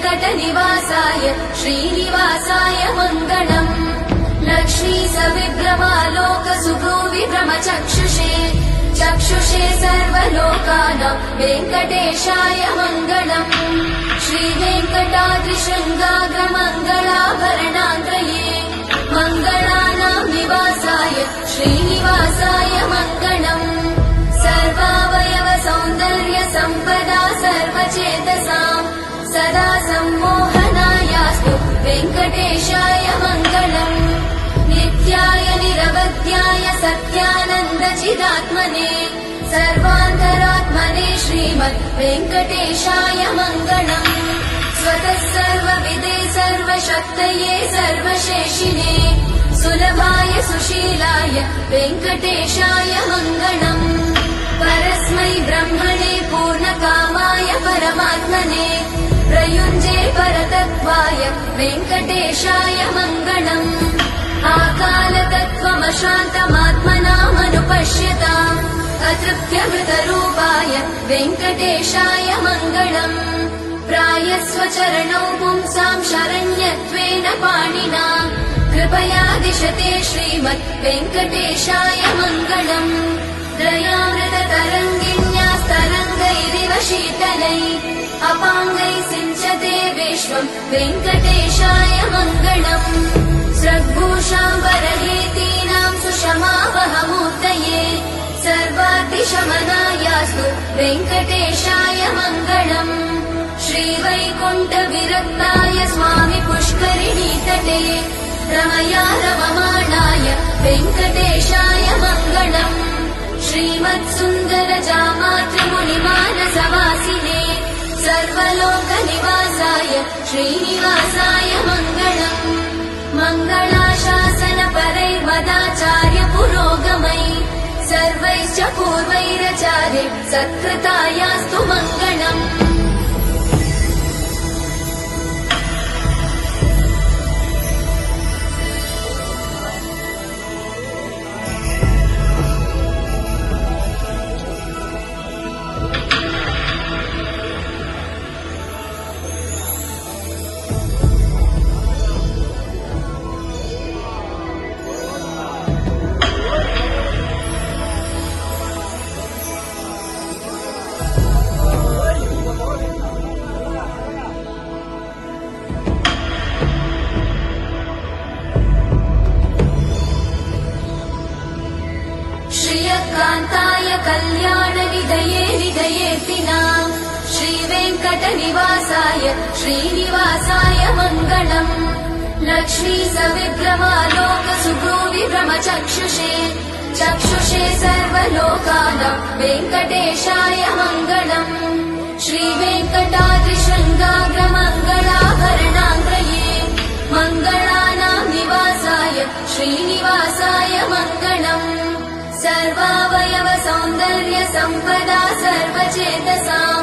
वेङ्कटनिवासाय श्रीनिवासाय मङ्गलम्। लक्ष्मी सविभ्रमालोकसुभ्रूविभ्रमचक्षुषे चक्षुषे सर्वलोकानां वेङ्कटेशाय मङ्गलम्। श्रीवेङ्कटाद्रिशृङ्गाग्रमङ्गलाभरणान्त्रये मङ्गलानां निवासाय श्रीनिवासाय मङ्गलम्। सर्वावयव सौन्दर्य सम्पदा सर्वचेतसां सदा सम्मोहनायास्तु वेङ्कटेशाय मङ्गलम्। नित्याय निरवध्याय सत्यानन्दचिदात्मने सर्वान्तरात्मने श्रीमद् वेङ्कटेशाय मङ्गलम्। स्वतः सर्वविदे सर्वशक्तये सर्वशेषिणे सुलभाय सुशीलाय वेङ्कटेशाय मङ्गलम्। परस्मै ब्रह्मणे पूर्णकामाय परमात्मने प्रयुञ्जे परतत्त्वाय वेङ्कटेशाय मङ्गलम्। आकालतत्त्वमशान्तमात्मनामनुपश्यताम् अतृप्त्यमृतरूपाय वेङ्कटेशाय मङ्गलम्। प्रायस्वचरणौ पुंसां शरण्यत्वेन पाणिना कृपया दिशते श्रीमद् वेङ्कटेशाय मङ्गलम्। दयामृततरङ्गिण्यास्तरङ्गैरिव शीतलै अपाङ्गैः सिञ्चते विश्वम् वेङ्कटेशाय मङ्गलम्। स्रग्भूषाम्बरहेतीनां सुषमावहमूर्तये सर्वातिशमनायास्तु वेङ्कटेशाय मङ्गलम्। श्रीवैकुण्ठविरक्ताय स्वामि पुष्करिणीतटे रमया रममाणाय वेङ्कटेशाय मङ्गलम्। श्रीमत्सुन्दरजामातृमुनिमानसवासिने सर्वलोकनिवासाय श्रीनिवासाय मङ्गलम्। मङ्गलाशासनपरैर्मदाचार्य पुरोगमै सर्वैश्च पूर्वैरचार्य सत्कृतायास्तु मङ्गलम्। श्रियकान्ताय कल्याणनिधये निधयेऽर्पिनाम् श्रीवेङ्कटनिवासाय श्रीनिवासाय मङ्गलम्। लक्ष्मी सविभ्रमालोकसुभ्रूविभ्रमचक्षुषे चक्षुषे सर्वलोकानां वेङ्कटेशाय मङ्गलम्। श्रीवेङ्कटाद्रिशृङ्गाग्रमङ्गलाभरणान्त्रये मङ्गलानां निवासाय श्रीनिवासाय मङ्गलम्। सर्वावयव सौन्दर्य सम्पदा सर्वचेतसां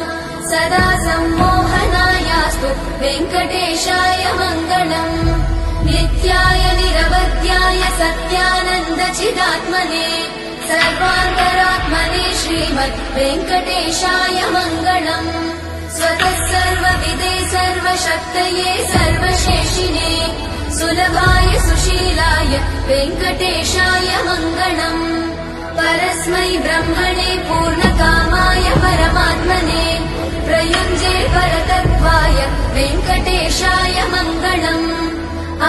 सदा सम्मोहनायास्तु वेङ्कटेशाय मङ्गलम्। नित्याय निरवध्याय सत्यानन्दचिदात्मने सर्वान्तरात्मने श्रीमद् वेङ्कटेशाय मङ्गलम्। स्वतः सर्वविदे सर्वशक्तये सर्वशेषिणे सुलभाय सुशीलाय वेङ्कटेशाय मङ्गलम्। परस्मै ब्रह्मणे पूर्णकामाय परमात्मने प्रयुञ्जे परतत्त्वाय वेङ्कटेशाय मङ्गलम्।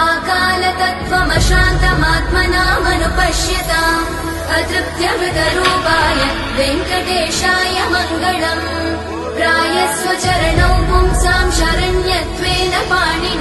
आकालतत्त्वमशान्तमात्मनामनुपश्यताम् अतृप्त्यमृतरूपाय वेङ्कटेशाय मङ्गलम्। प्रायस्वचरणौ पुंसां शरण्यत्वेन पाणिना